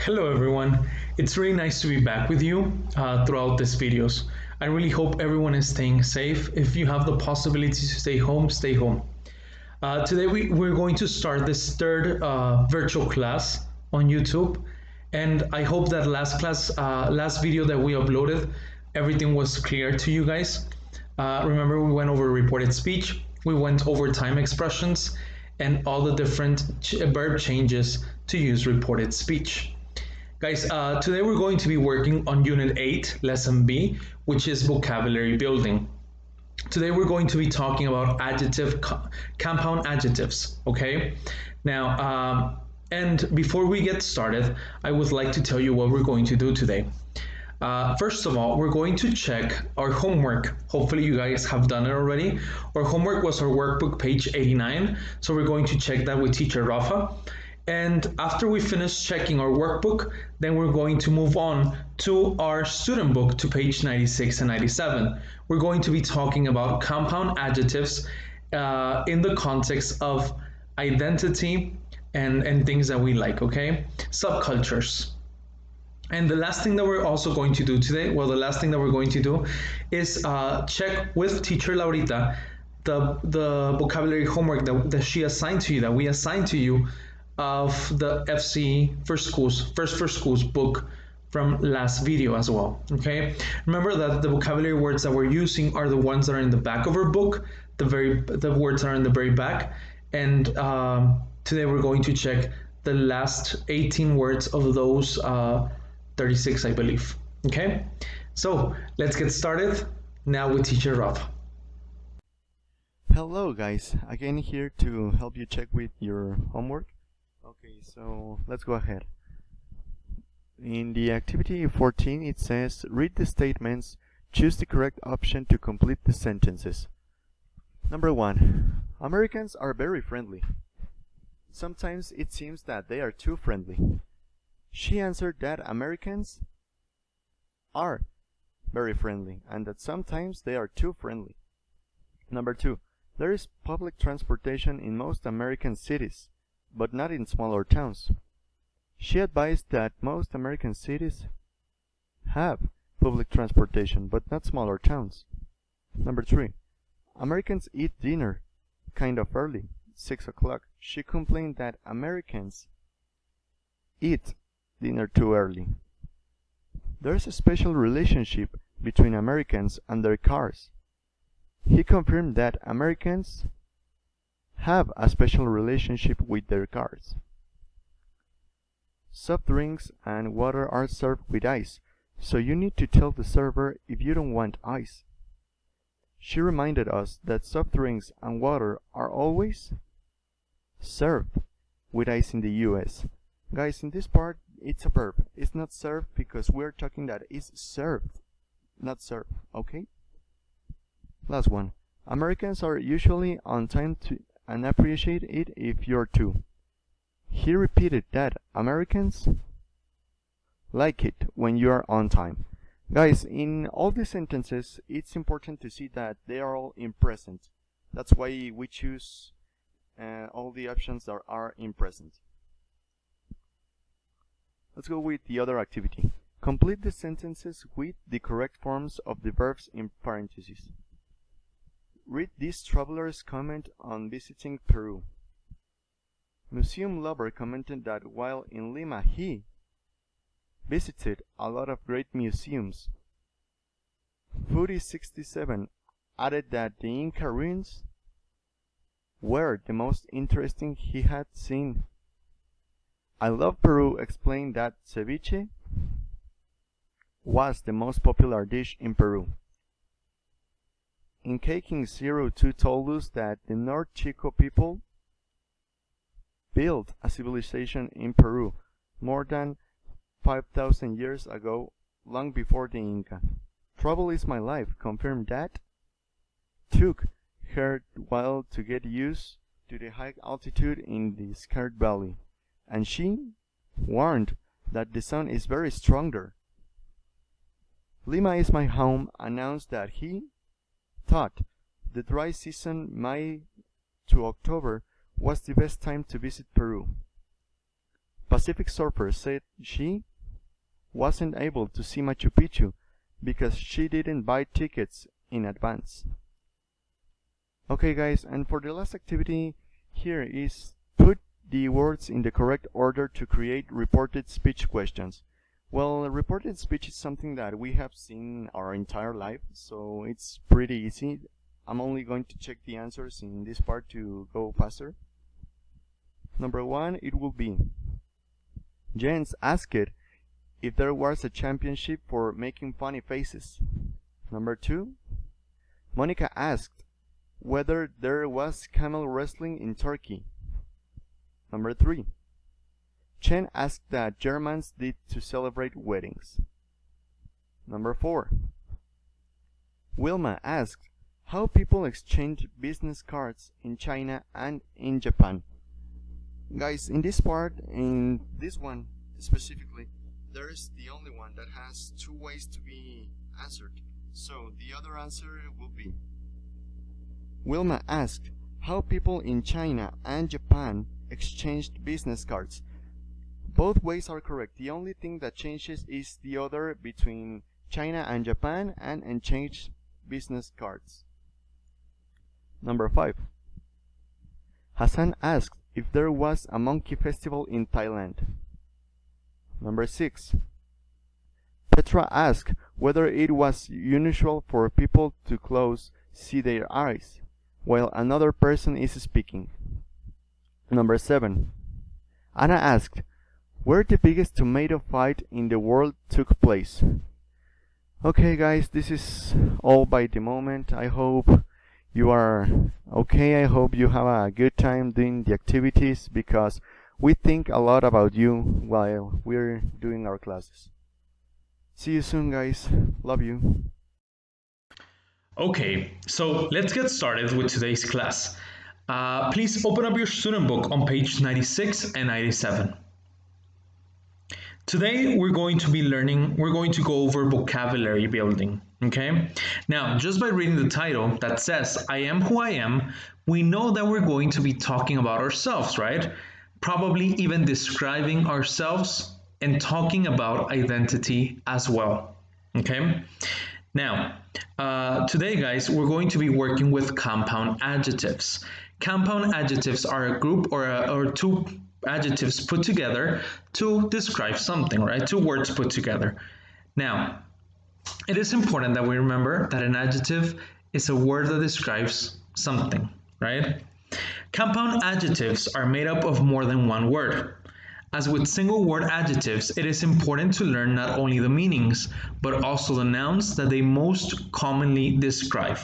Hello everyone, it's really nice to be back with you throughout these videos. I really hope everyone is staying safe. If you have the possibility to stay home, stay home. Today we're going to start this third virtual class on YouTube, and I hope that last video that we uploaded, everything was clear to you guys. Remember, we went over reported speech, we went over time expressions, and all the different verb changes to use reported speech. Guys, today we're going to be working on Unit 8, Lesson B, which is vocabulary building. Today we're going to be talking about compound adjectives, okay? Now, and before we get started, I would like to tell you what we're going to do today. First of all, we're going to check our homework. Hopefully you guys have done it already. Our homework was our workbook page 89, so we're going to check that with teacher Rafa. And after we finish checking our workbook, then we're going to move on to our student book to page 96 and 97. We're going to be talking about compound adjectives in the context of identity and things that we like, okay? Subcultures. And the last thing that we're also going to do today, the last thing that we're going to do is check with teacher Laurita the vocabulary homework that she assigned to you, that we assigned to you, of the FC First for Schools book from last video as well, okay? Remember that the vocabulary words that we're using are the ones that are in the back of our book, the words are in the very back, and today we're going to check the last 18 words of those 36, I believe, okay? So let's get started now with teacher Rob. Hello guys, again here to help you check with your homework. Okay, so let's go ahead. In the activity 14 it says, read the statements, choose the correct option to complete the sentences. Number 1. Americans are very friendly. Sometimes it seems that they are too friendly. She answered that Americans are very friendly and that sometimes they are too friendly. Number 2. There is public transportation in most American cities, but not in smaller towns. She advised that most American cities have public transportation, but not smaller towns. Number 3. Americans eat dinner kind of early, 6 o'clock. She complained that Americans eat dinner too early. There's a special relationship between Americans and their cars. He confirmed that Americans have a special relationship with their cars. Soft drinks and water are served with ice, so you need to tell the server if you don't want ice. She reminded us that soft drinks and water are always served with ice in the US. Guys, in this part, it's a verb. It's not served because we're talking that it's served, not served, okay? Last one. Americans are usually on time and appreciate it if you're too. He repeated that Americans like it when you are on time. Guys, in all these sentences, it's important to see that they are all in present. That's why we choose all the options that are in present. Let's go with the other activity. Complete the sentences with the correct forms of the verbs in parentheses. Read this traveler's comment on visiting Peru. Museum lover commented that while in Lima he visited a lot of great museums. Foodie67 added that the Inca ruins were the most interesting he had seen. I Love Peru explained that ceviche was the most popular dish in Peru. Incaking02 told us that the North Chico people built a civilization in Peru more than 5,000 years ago, long before the Inca. Trouble is my life confirmed that took her a while to get used to the high altitude in the Scared Valley, and she warned that the sun is very stronger. Lima is my home announced that he thought the dry season May to October was the best time to visit Peru. Pacific Surfer said she wasn't able to see Machu Picchu because she didn't buy tickets in advance. Okay guys, and for the last activity here is put the words in the correct order to create reported speech questions. Well, reported speech is something that we have seen our entire life, so it's pretty easy. I'm only going to check the answers in this part to go faster. Number 1, it will be Jens asked if there was a championship for making funny faces. Number 2, Monica asked whether there was camel wrestling in Turkey. Number 3, Chen asked that Germans did to celebrate weddings. Number 4, Wilma asked how people exchange business cards in China and in Japan. Guys, in this part, in this one specifically, there is the only one that has 2 ways to be answered. So the other answer will be Wilma asked how people in China and Japan exchanged business cards. Both ways are correct. The only thing that changes is the order between China and Japan and exchange business cards. Number 5. Hassan asked if there was a monkey festival in Thailand. Number 6. Petra asked whether it was unusual for people to see their eyes while another person is speaking. Number 7. Anna asked where the biggest tomato fight in the world took place. Okay guys, this is all by the moment. I hope you are okay. I hope you have a good time doing the activities because we think a lot about you while we're doing our classes. See you soon guys. Love you. Okay, so let's get started with today's class. Please open up your student book on page 96 and 97. Today we're going to go over vocabulary building, okay? Now, just by reading the title that says, I am who I am, we know that we're going to be talking about ourselves, right? Probably even describing ourselves and talking about identity as well, okay? Now, today, guys, we're going to be working with compound adjectives. Compound adjectives are a group or 2 adjectives put together to describe something, right? 2 words put together. Now, it is important that we remember that an adjective is a word that describes something, right? Compound adjectives are made up of more than one word. As with single word adjectives, it is important to learn not only the meanings, but also the nouns that they most commonly describe.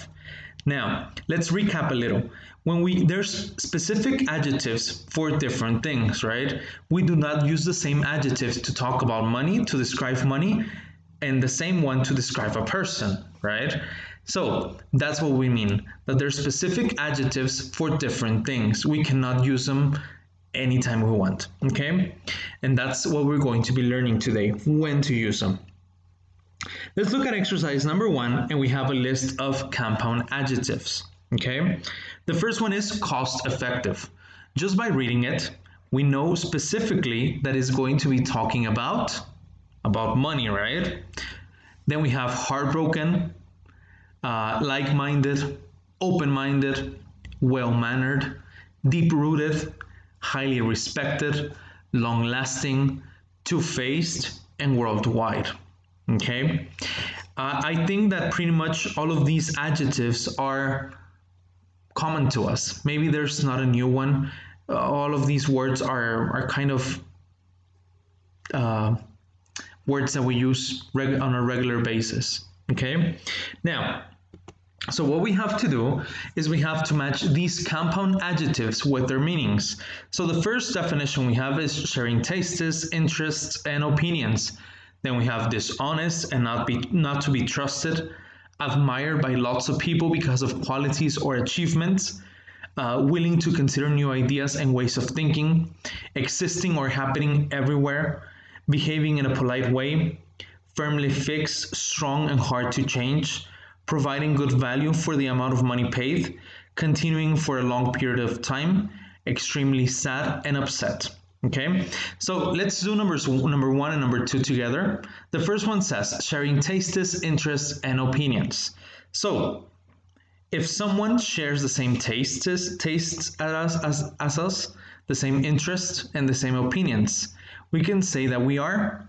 Now, let's recap a little. There's specific adjectives for different things, right? We do not use the same adjectives to talk about money, to describe money, and the same one to describe a person, right? So that's what we mean, that there's specific adjectives for different things. We cannot use them anytime we want, okay? And that's what we're going to be learning today, when to use them. Let's look at exercise number 1, and we have a list of compound adjectives, okay? The first one is cost effective. Just by reading it, we know specifically that it's going to be talking about money, right? Then we have heartbroken, like-minded, open-minded, well-mannered, deep-rooted, highly respected, long-lasting, two-faced, and worldwide. Okay? I think that pretty much all of these adjectives are common to us. Maybe there's not a new one. All of these words are kind of words that we use on a regular basis. Okay? Now, so what we have to do is we have to match these compound adjectives with their meanings. So the first definition we have is sharing tastes, interests, and opinions. Then we have dishonest and not to be trusted, admired by lots of people because of qualities or achievements, willing to consider new ideas and ways of thinking, existing or happening everywhere, behaving in a polite way, firmly fixed, strong and hard to change, providing good value for the amount of money paid, continuing for a long period of time, extremely sad and upset. Okay, so let's do number one and number two together. The first one says sharing tastes, interests, and opinions. So if someone shares the same tastes as us, the same interests, and the same opinions, we can say that we are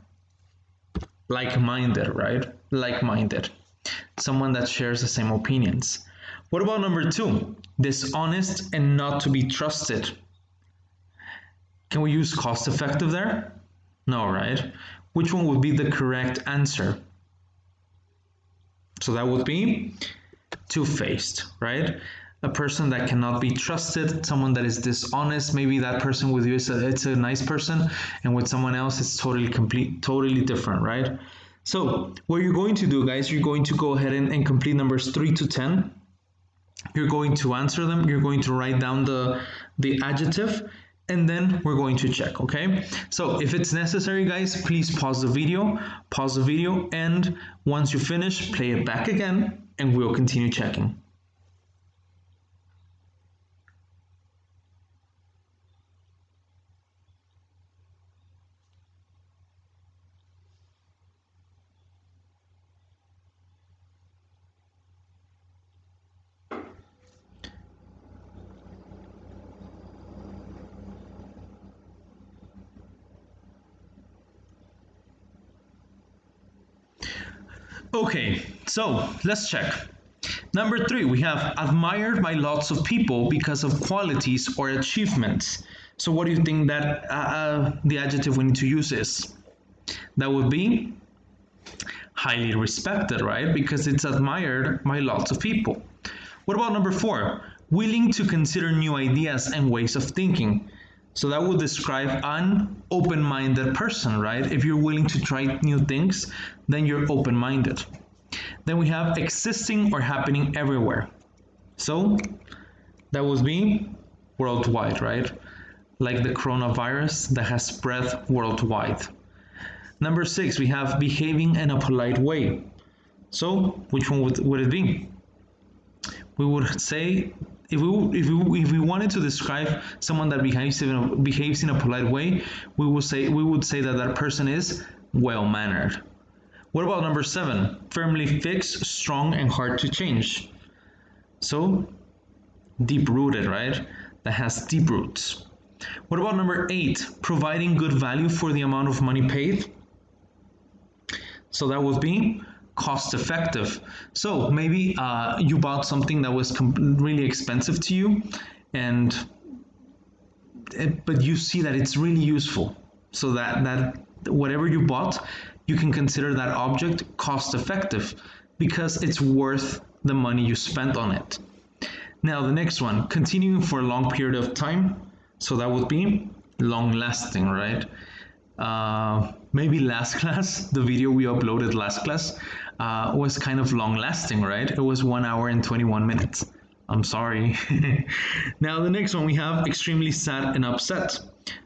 like-minded, right? Like-minded. Someone that shares the same opinions. What about number two? Dishonest and not to be trusted. Can we use cost-effective there? No, right? Which one would be the correct answer? So that would be two-faced, right? A person that cannot be trusted, someone that is dishonest. Maybe that person with you it's a nice person, and with someone else it's totally different, right? So what you're going to do, guys, you're going to go ahead and complete numbers 3 to 10. You're going to answer them. You're going to write down the adjective, and then we're going to check, okay? So if it's necessary, guys, please pause the video, and once you finish, play it back again, and we'll continue checking. Okay, so let's check. Number 3, we have admired by lots of people because of qualities or achievements. So what do you think that the adjective we need to use is? That would be highly respected, right? Because it's admired by lots of people. What about number 4? Willing to consider new ideas and ways of thinking. So that would describe an open-minded person, right? If you're willing to try new things, then you're open-minded. Then we have existing or happening everywhere. So that would be worldwide, right? Like the coronavirus that has spread worldwide. Number 6, we have behaving in a polite way. So which one would it be? We would say, if we wanted to describe someone that behaves in a polite way, we would say that person is well-mannered. What about number 7? Firmly fixed, strong, and hard to change. So deep-rooted, right? That has deep roots. What about number 8? Providing good value for the amount of money paid. So that would be cost-effective. So maybe you bought something that was really expensive to you, but you see that it's really useful. So that whatever you bought, you can consider that object cost-effective because it's worth the money you spent on it. Now the next one, continuing for a long period of time. So that would be long-lasting, right? Maybe last class, the video we uploaded last class was kind of long-lasting, right? It was 1 hour and 21 minutes. I'm sorry. Now the next one, we have extremely sad and upset.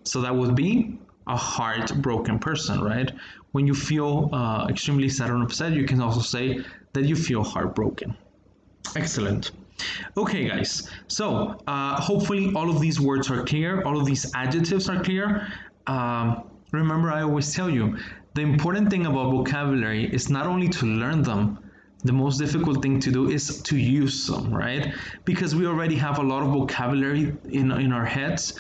So that would be a heartbroken person, right? When you feel extremely sad and upset, you can also say that you feel heartbroken. Excellent. Okay, guys. So hopefully all of these words are clear. All of these adjectives are clear. Remember, I always tell you, the important thing about vocabulary is not only to learn them, the most difficult thing to do is to use them, right? Because we already have a lot of vocabulary in our heads,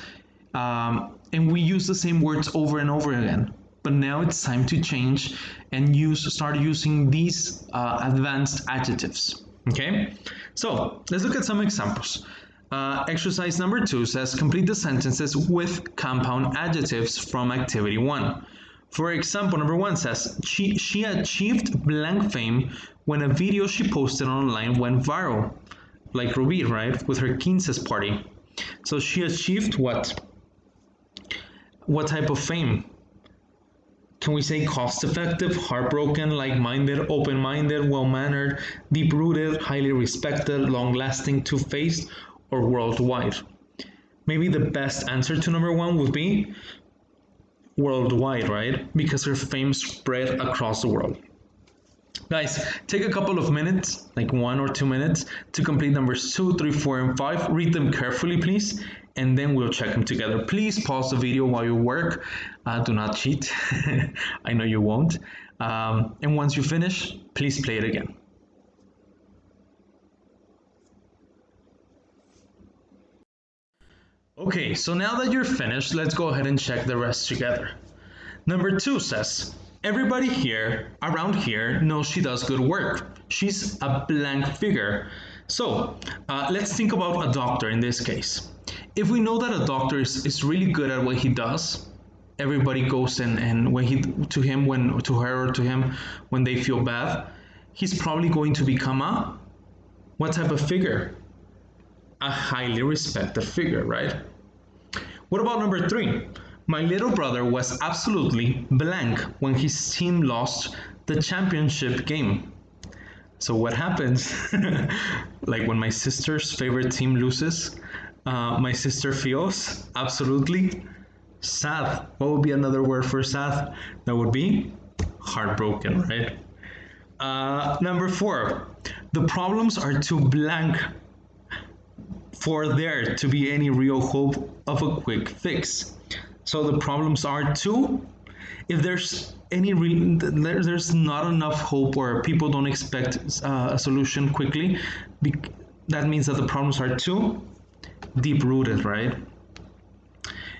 and we use the same words over and over again. But now it's time to change and start using these advanced adjectives, okay? So let's look at some examples. Exercise number 2 says complete the sentences with compound adjectives from activity 1. For example, number 1 says she achieved blank fame when a video she posted online went viral, like Ruby, right, with her 15th party. So she achieved what? What type of fame? Can we say cost-effective, heartbroken, like-minded, open-minded, well-mannered, deep-rooted, highly respected, long-lasting, two-faced, or worldwide? Maybe the best answer to number 1 would be worldwide, right? Because her fame spread across the world. Guys, take a couple of minutes, like 1 or 2 minutes, to complete numbers 2, 3, 4, and 5. Read them carefully, please, and then we'll check them together. Please pause the video while you work. Do not cheat. I know you won't. And once you finish, please play it again. Okay, so now that you're finished, let's go ahead and check the rest together. Number 2 says, everybody here, around here, knows she does good work. She's a blank figure. So let's think about a doctor in this case. If we know that a doctor is really good at what he does, everybody goes and to her or to him when they feel bad, he's probably going to become what type of figure? A highly respected figure, right? What about number 3? My little brother was absolutely blank when his team lost the championship game. So what happens? Like when my sister's favorite team loses, my sister feels absolutely sad. What would be another word for sad? That would be heartbroken, right? Number 4, the problems are too blank for there to be any real hope of a quick fix. So the problems are too, if there's there's not enough hope or people don't expect a solution quickly, that means that the problems are too deep rooted, right?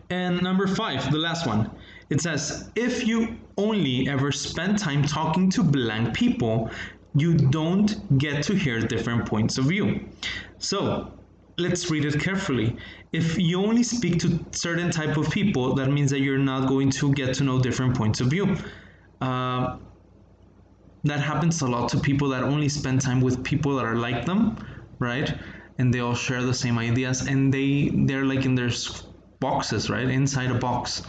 And number 5, the last one, it says, if you only ever spend time talking to blank people, you don't get to hear different points of view. So let's read it carefully. If you only speak to certain type of people, that means that you're not going to get to know different points of view. That happens a lot to people that only spend time with people that are like them, right? And they all share the same ideas, and they're like in their boxes, right? Inside a box,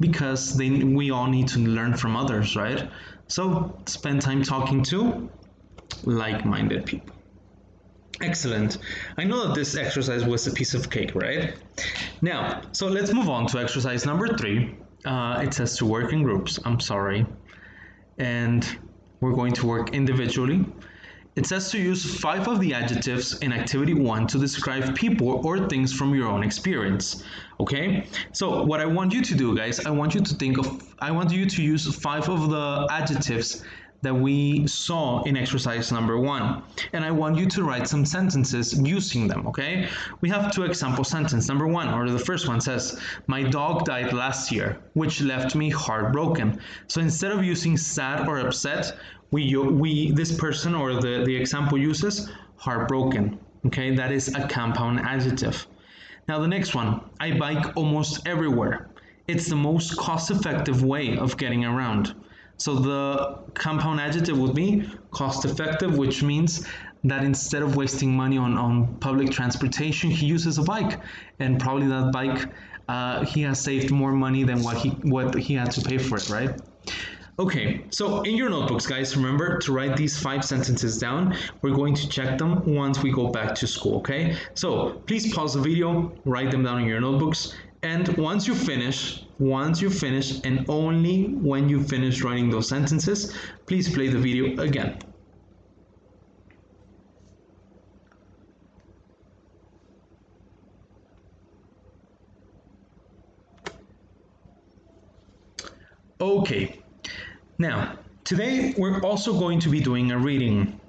because we all need to learn from others, right? So spend time talking to like-minded people. Excellent. I know that this exercise was a piece of cake, right? Now, so let's move on to exercise number 3. It says to work in groups. I'm sorry. And we're going to work individually. It says to use 5 of the adjectives in activity 1 to describe people or things from your own experience. Okay? So what I want you to do, guys, I want you to use 5 of the adjectives that we saw in exercise number 1, and I want you to write some sentences using them. Okay, we have 2 example sentences. Number 1, or the first one, says, my dog died last year, which left me heartbroken. So instead of using sad or upset, this person or the example uses heartbroken. Okay, that is a compound adjective. Now the next one, I bike almost everywhere. It's the most cost-effective way of getting around. So the compound adjective would be cost-effective, which means that instead of wasting money on public transportation, he uses a bike, and probably that bike he has saved more money than what he had to pay for it, right? Okay, so in your notebooks, guys, remember to write these 5 sentences down. We're going to check them once we go back to school, okay? So please pause the video, write them down in your notebooks, and once you finish, and only when you finish writing those sentences, please play the video again. Okay, now today we're also going to be doing a reading,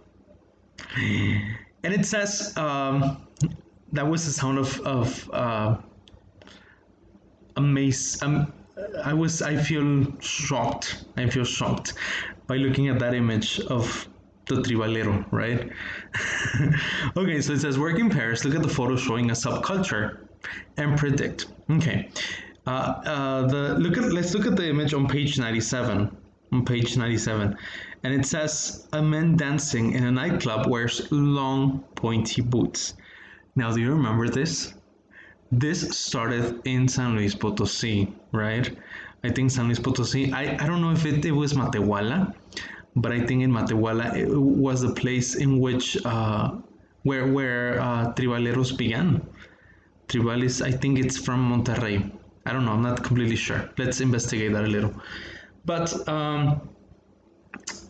and it says that was the sound of amazed. I feel shocked. I feel shocked by looking at that image of the tribalero, right? Okay, so it says work in pairs. Look at the photo showing a subculture and predict. Okay, let's look at the image on page 97. On page 97, and it says a man dancing in a nightclub wears long pointy boots. Now, do you remember this? This started in San Luis Potosí, right? I think San Luis Potosí, I don't know if it was Matehuala, but I think in Matehuala it was the place in which where tribaleros began. Tribales, I think it's from Monterrey. I don't know, I'm not completely sure. Let's investigate that a little. But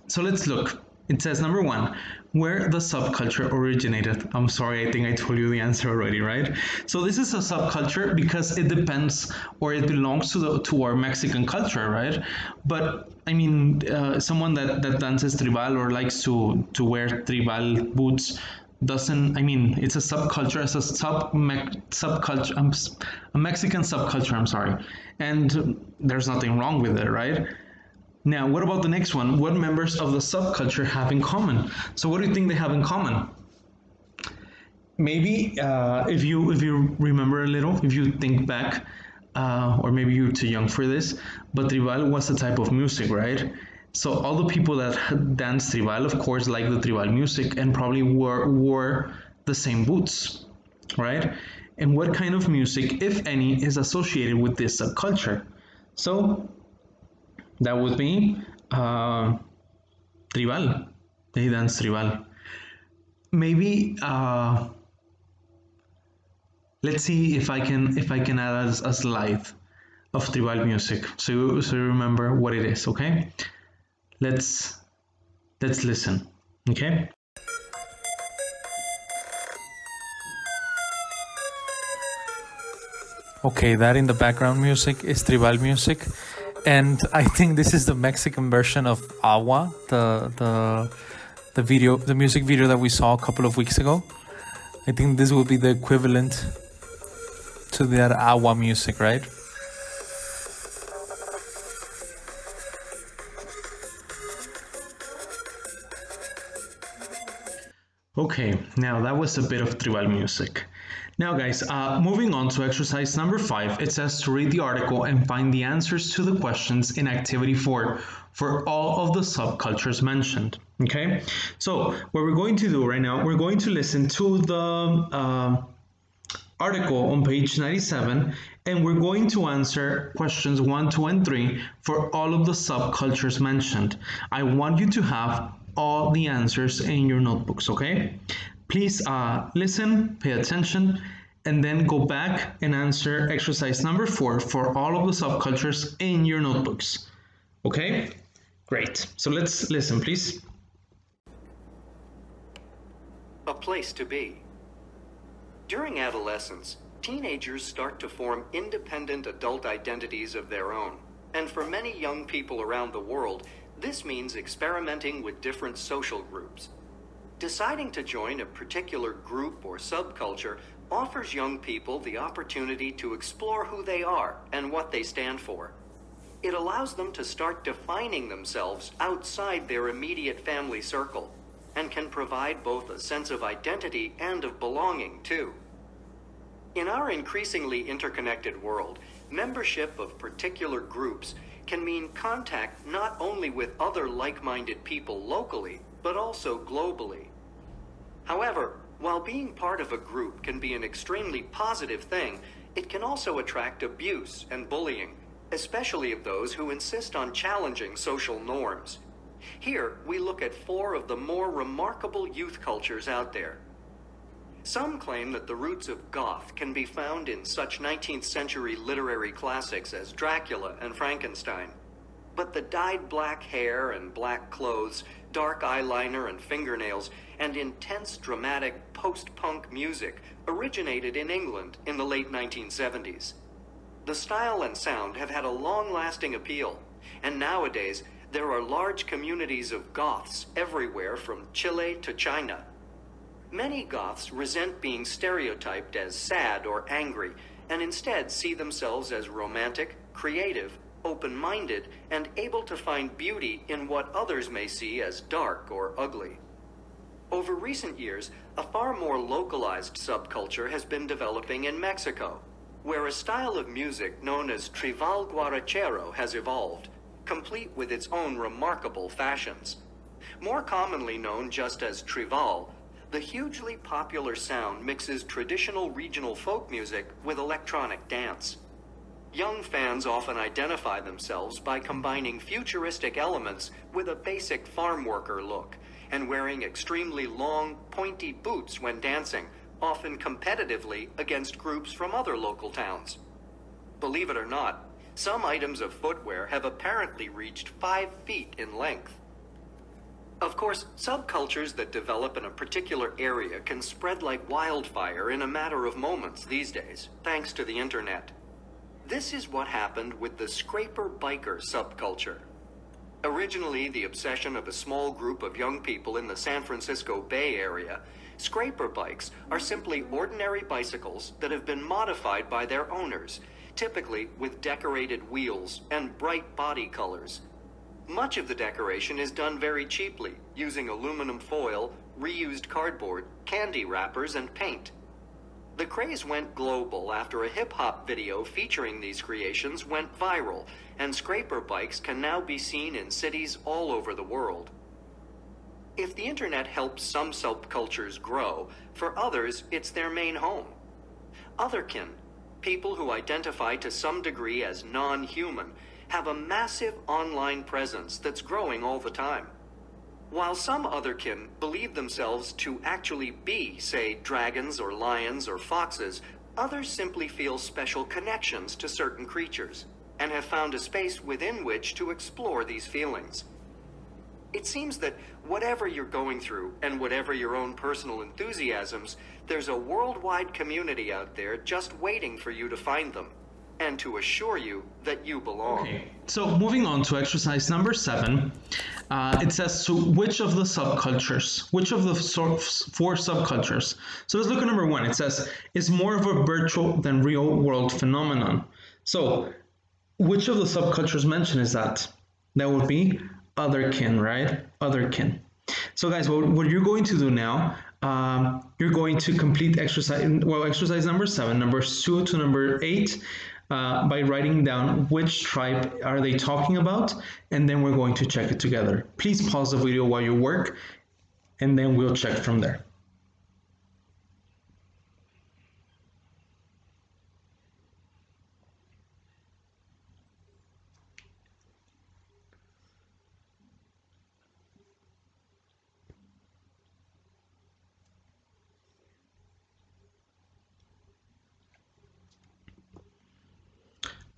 so let's look. It says number one, where the subculture originated. I'm sorry, I think I told you the answer already, right? So this is a subculture because it depends or it belongs to our Mexican culture, right? But I mean, someone that dances tribal or likes to wear tribal boots doesn't. I mean, it's a subculture. It's a subculture. A Mexican subculture. I'm sorry, and there's nothing wrong with it, right? Now, what about the next one? What members of the subculture have in common? So, what do you think they have in common? Maybe if you remember a little, if you think back, or maybe you're too young for this, but tribal was a type of music, right? So all the people that dance tribal, of course, like the tribal music and probably wore the same boots, right? And what kind of music, if any, is associated with this subculture? So that would be tribal. They dance tribal. Maybe let's see if I can add a slide of tribal music so you remember what it is. Okay, let's listen. Okay. Okay, that in the background music is tribal music, and I think this is the Mexican version of Agua, the music video that we saw a couple of weeks ago. I think this will be the equivalent to that Agua music, right? Okay, now that was a bit of tribal music. Now guys, moving on to exercise number 5, it says to read the article and find the answers to the questions in activity 4 for all of the subcultures mentioned. Okay, so what we're going to do right now, we're going to listen to the article on page 97 and we're going to answer questions 1, 2, and 3 for all of the subcultures mentioned. I want you to have all the answers in your notebooks, okay? Please listen, pay attention, and then go back and answer exercise number 4 for all of the subcultures in your notebooks. Okay? Great. So let's listen, please. A place to be. During adolescence, teenagers start to form independent adult identities of their own. And for many young people around the world, this means experimenting with different social groups. Deciding to join a particular group or subculture offers young people the opportunity to explore who they are and what they stand for. It allows them to start defining themselves outside their immediate family circle, and can provide both a sense of identity and of belonging, too. In our increasingly interconnected world, membership of particular groups can mean contact not only with other like-minded people locally, but also globally. However, while being part of a group can be an extremely positive thing, it can also attract abuse and bullying, especially of those who insist on challenging social norms. Here, we look at 4 of the more remarkable youth cultures out there. Some claim that the roots of goth can be found in such 19th century literary classics as Dracula and Frankenstein. But the dyed black hair and black clothes, dark eyeliner and fingernails, and intense dramatic post-punk music originated in England in the late 1970s. The style and sound have had a long-lasting appeal, and nowadays there are large communities of goths everywhere from Chile to China. Many goths resent being stereotyped as sad or angry, and instead see themselves as romantic, creative, open-minded, and able to find beauty in what others may see as dark or ugly. Over recent years, a far more localized subculture has been developing in Mexico, where a style of music known as Tribal Guarachero has evolved, complete with its own remarkable fashions. More commonly known just as Tribal, the hugely popular sound mixes traditional regional folk music with electronic dance. Young fans often identify themselves by combining futuristic elements with a basic farm worker look, and wearing extremely long, pointy boots when dancing, often competitively against groups from other local towns. Believe it or not, some items of footwear have apparently reached 5 feet in length. Of course, subcultures that develop in a particular area can spread like wildfire in a matter of moments these days, thanks to the internet. This is what happened with the scraper biker subculture. Originally the obsession of a small group of young people in the San Francisco Bay Area, scraper bikes are simply ordinary bicycles that have been modified by their owners, typically with decorated wheels and bright body colors. Much of the decoration is done very cheaply, using aluminum foil, reused cardboard, candy wrappers, and paint. The craze went global after a hip-hop video featuring these creations went viral, and scraper bikes can now be seen in cities all over the world. If the internet helps some subcultures grow, for others it's their main home. Otherkin, people who identify to some degree as non-human, have a massive online presence that's growing all the time. While some otherkin believe themselves to actually be, say, dragons or lions or foxes, others simply feel special connections to certain creatures and have found a space within which to explore these feelings. It seems that whatever you're going through and whatever your own personal enthusiasms, there's a worldwide community out there just waiting for you to find them and to assure you that you belong. Okay, so moving on to exercise number 7, it says, so which of the subcultures, which of the 4 subcultures? So let's look at number 1. It says, is more of a virtual than real world phenomenon. So which of the subcultures mentioned is that? That would be otherkin, right? Otherkin. So guys, what you're going to do now, you're going to complete exercise number 7, numbers 2 to number 8, by writing down which tribe are they talking about, and then we're going to check it together. Please pause the video while you work, and then we'll check from there.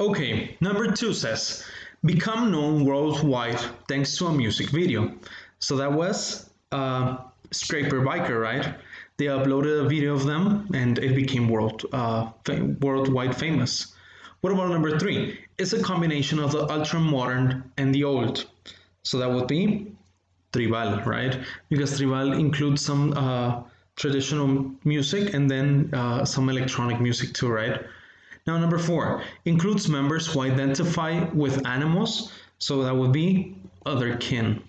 Okay, number 2 says, become known worldwide thanks to a music video. So that was Scraper Biker, right? They uploaded a video of them and it became worldwide famous. What about number 3? It's a combination of the ultra modern and the old. So that would be tribal, right? Because tribal includes some traditional music and then some electronic music too, right? Now, number 4 includes members who identify with animals, so that would be otherkin.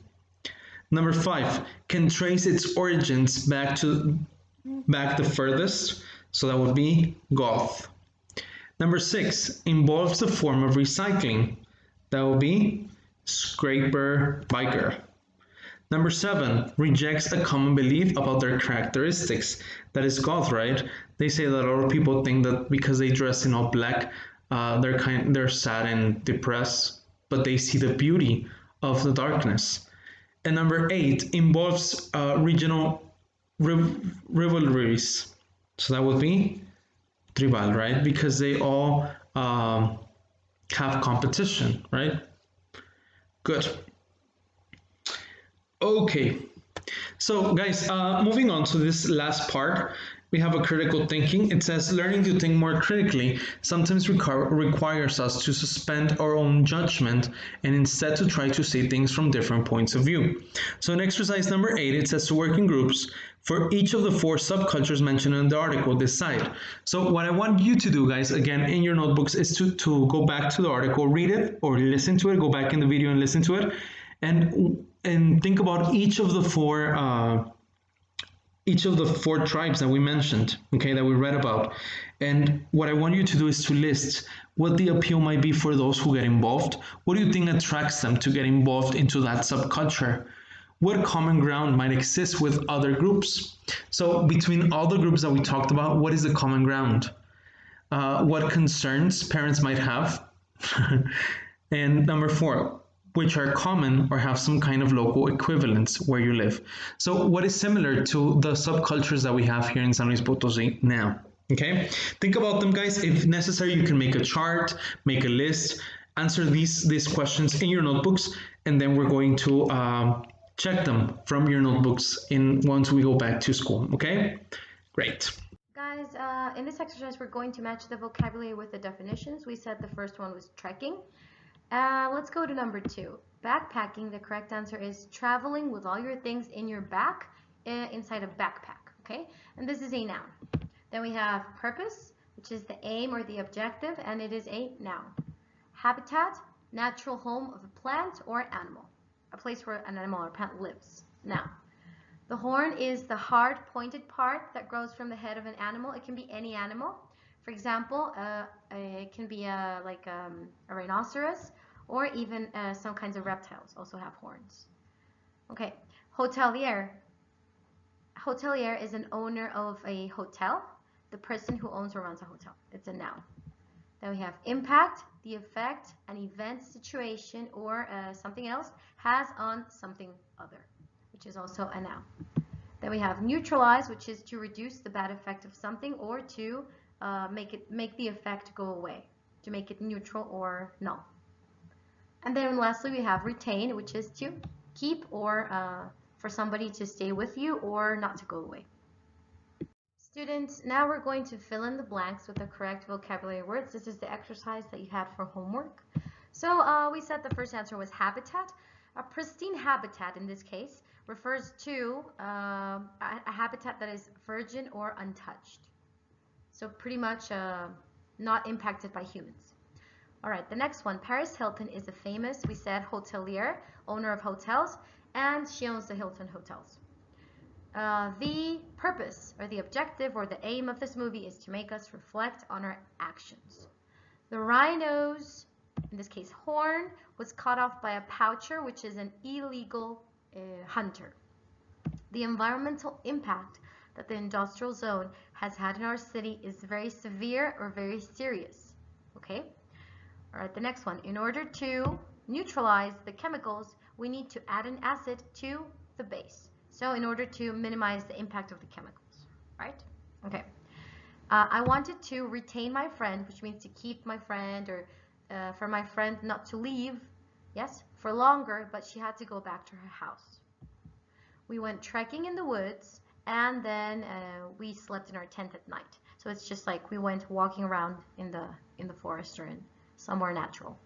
Number 5 can trace its origins back the furthest, so that would be goth. Number 6 involves the form of recycling, that would be scraper biker. Number 7 rejects a common belief about their characteristics, that is goth, right? They say that a lot of people think that because they dress in all black, they're sad and depressed, but they see the beauty of the darkness. And number 8 involves regional rivalries, so that would be tribal, right? Because they all have competition, right? Good. Okay, so guys, moving on to this last part, we have a critical thinking. It says learning to think more critically sometimes requires us to suspend our own judgment and instead to try to see things from different points of view. So in exercise number 8, it says to work in groups for each of the 4 subcultures mentioned in the article, decide. So what I want you to do, guys, again, in your notebooks is to go back to the article, read it or listen to it, go back in the video and listen to it, and think about each of the 4 tribes that we mentioned, okay, that we read about. And what I want you to do is to list what the appeal might be for those who get involved. What do you think attracts them to get involved into that subculture? What common ground might exist with other groups? So between all the groups that we talked about, what is the common ground? What concerns parents might have? And number 4, which are common or have some kind of local equivalence where you live. So what is similar to the subcultures that we have here in San Luis Potosí now? Okay, think about them, guys. If necessary, you can make a chart, make a list, answer these questions in your notebooks, and then we're going to check them from your notebooks in once we go back to school, okay? Great. Guys, in this exercise, we're going to match the vocabulary with the definitions. We said the first one was trekking. Let's go to number 2. Backpacking. The correct answer is traveling with all your things in your back inside a backpack, okay? And this is a noun. Then we have purpose, which is the aim or the objective, and it is a noun. Habitat, natural home of a plant or animal, a place where an animal or plant lives. Noun. The horn is the hard pointed part that grows from the head of an animal. It can be any animal. For example, it can be like a rhinoceros, or even some kinds of reptiles also have horns. Okay, hotelier. Hotelier is an owner of a hotel, the person who owns or runs a hotel. It's a noun. Then we have impact, the effect an event, situation, or something else has on something other, which is also a noun. Then we have neutralize, which is to reduce the bad effect of something or to make the effect go away, to make it neutral or null. And then lastly, we have retain, which is to keep or for somebody to stay with you or not to go away. Students, now we're going to fill in the blanks with the correct vocabulary words. This is the exercise that you had for homework. So we said the first answer was habitat. A pristine habitat in this case refers to a habitat that is virgin or untouched. So pretty much not impacted by humans. All right, the next one, Paris Hilton is a famous, we said, hotelier, owner of hotels, and she owns the Hilton hotels. The purpose or the objective or the aim of this movie is to make us reflect on our actions. The rhino's, in this case horn, was cut off by a poacher, which is an illegal hunter. The environmental impact that the industrial zone has had in our city is very severe or very serious. Okay? All right, the next one. In order to neutralize the chemicals, we need to add an acid to the base. So in order to minimize the impact of the chemicals, right? Okay. I wanted to retain my friend, which means to keep my friend or for my friend not to leave, yes, for longer, but she had to go back to her house. We went trekking in the woods, and then we slept in our tent at night. So it's just like we went walking around in the forest or in somewhere natural.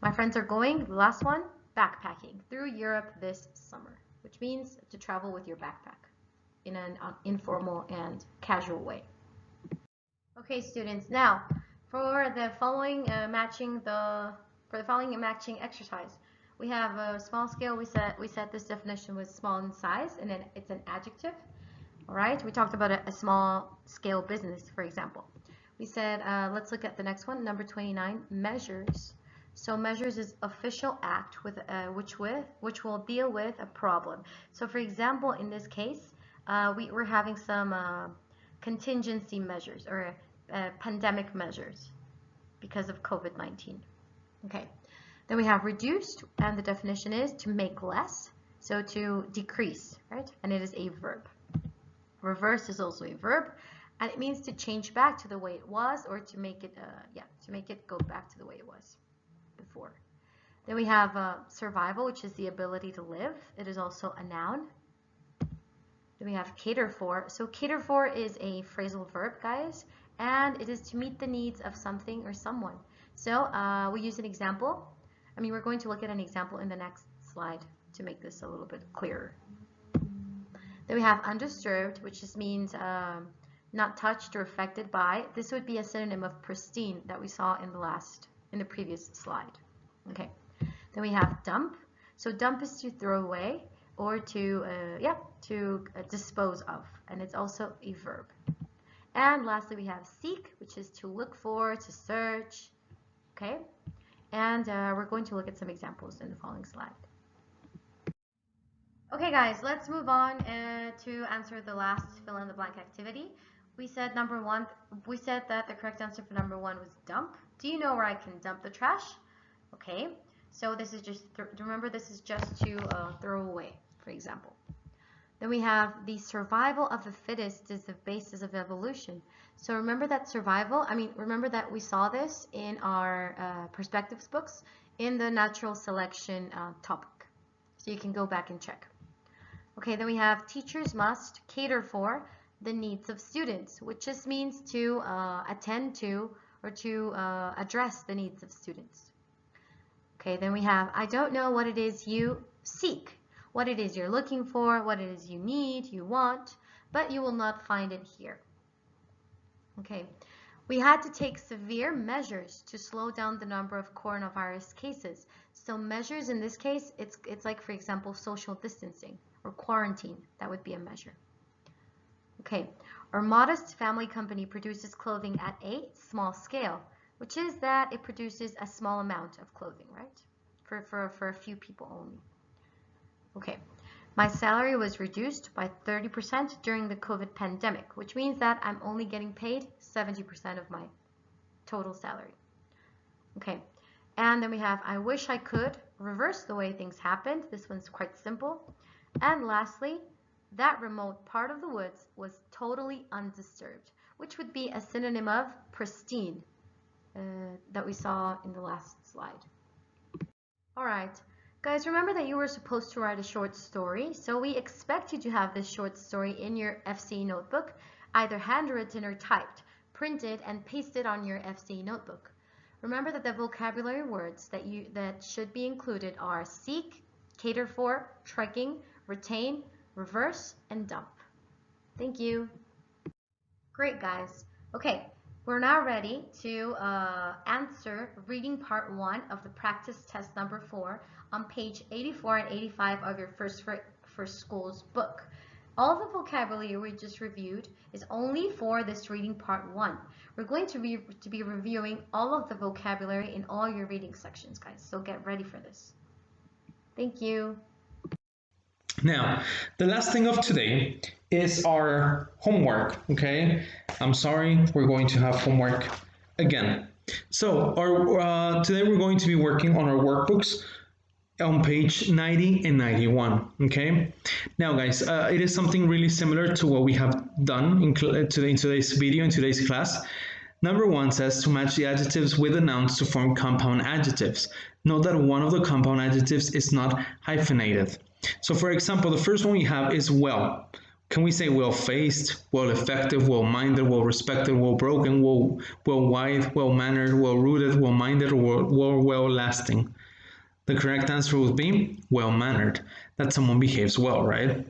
My friends are going, the last one, backpacking through Europe this summer, which means to travel with your backpack in an informal and casual way. Okay, students, now for the following matching exercise, we have a small scale. We said this definition was small in size, and then it's an adjective. All right, we talked about a small scale business, for example. We said, let's look at the next one, number 29, measures. So measures is official act with which will deal with a problem. So for example, in this case, we're having some contingency measures or pandemic measures because of COVID-19. Okay. Then we have reduced, and the definition is to make less, so to decrease, right? And it is a verb. Reverse is also a verb, and it means to change back to the way it was, or to make it, to make it go back to the way it was before. Then we have survival, which is the ability to live. It is also a noun. Then we have cater for. So cater for is a phrasal verb, guys, and it is to meet the needs of something or someone. So we use an example. I mean, we're going to look at an example in the next slide to make this a little bit clearer. Then we have undisturbed, which just means not touched or affected by. This would be a synonym of pristine that we saw in the previous slide. Okay. Then we have dump. So dump is to throw away or to dispose of, and it's also a verb. And lastly, we have seek, which is to look for, to search. Okay. And we're going to look at some examples in the following slide. Okay, guys, let's move on to answer the last fill-in-the-blank activity. We said that the correct answer for number 1 was dump. Do you know where I can dump the trash? Okay, so this is just, remember, this is just to throw away, for example. Then we have the survival of the fittest is the basis of evolution. So remember that remember that we saw this in our perspectives books in the natural selection topic. So you can go back and check. Okay, then we have teachers must cater for the needs of students, which just means to attend to or to address the needs of students. Okay, then we have I don't know what it is you seek, what it is you're looking for, what it is you need, you want, but you will not find it here. Okay, we had to take severe measures to slow down the number of coronavirus cases. So measures in this case, it's like, for example, social distancing or quarantine. That would be a measure. Okay, our modest family company produces clothing at a small scale, which is that it produces a small amount of clothing, right? For a few people only. Okay, my salary was reduced by 30% during the COVID pandemic, which means that I'm only getting paid 70% of my total salary. Okay, and then we have I wish I could reverse the way things happened. This one's quite simple. And lastly, that remote part of the woods was totally undisturbed, which would be a synonym of pristine that we saw in the last slide. All right, guys, remember that you were supposed to write a short story, so we expect you to have this short story in your FCE notebook, either handwritten or typed, printed and pasted on your FCE notebook. Remember that the vocabulary words that should be included are seek, cater for, trekking, retain, reverse, and dump. Thank you. Great, guys. Okay, we're now ready to answer reading part 1 of the practice test number 4 on page 84 and 85 of your First Schools book. All the vocabulary we just reviewed is only for this reading part 1. We're going to be reviewing all of the vocabulary in all your reading sections, guys, so get ready for this. Thank you. Now, the last thing of today is our homework, okay? I'm sorry, we're going to have homework again. So, today we're going to be working on our workbooks on page 90 and 91, okay? Now, guys, it is something really similar to what we have done in today's video, in today's class. Number 1 says to match the adjectives with the nouns to form compound adjectives. Note that one of the compound adjectives is not hyphenated. So for example, the first one we have is well. Can we say well-faced, well-effective, well-minded, well-respected, well-broken, well-wide, well-mannered, well-rooted, well-minded, or well-lasting? The correct answer would be well-mannered, that someone behaves well, right?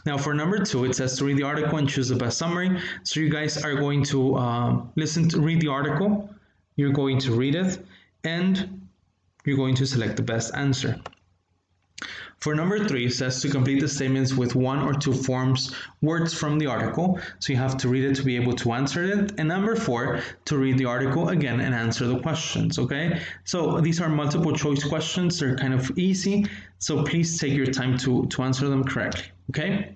Now for number 2, it says to read the article and choose the best summary. So you guys are going to read the article, you're going to read it, and you're going to select the best answer. For number 3, it says to complete the statements with 1 or 2 words from the article. So you have to read it to be able to answer it. And number 4, to read the article again and answer the questions, okay? So these are multiple choice questions. They're kind of easy. So please take your time to answer them correctly, okay?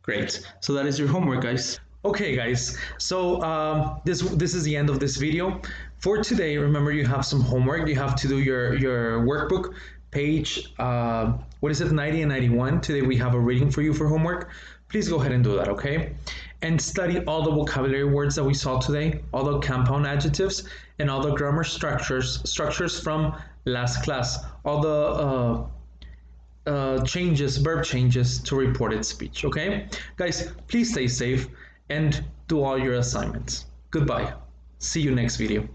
Great. So that is your homework, guys. Okay, guys. So this is the end of this video. For today, remember you have some homework. You have to do your workbook. Page 90 and 91. Today we have a reading for you for homework. Please go ahead and do that, okay? And study all the vocabulary words that we saw today, all the compound adjectives, and all the grammar structures from last class, all the verb changes to reported speech, okay? Guys, please stay safe and do all your assignments. Goodbye. See you next video.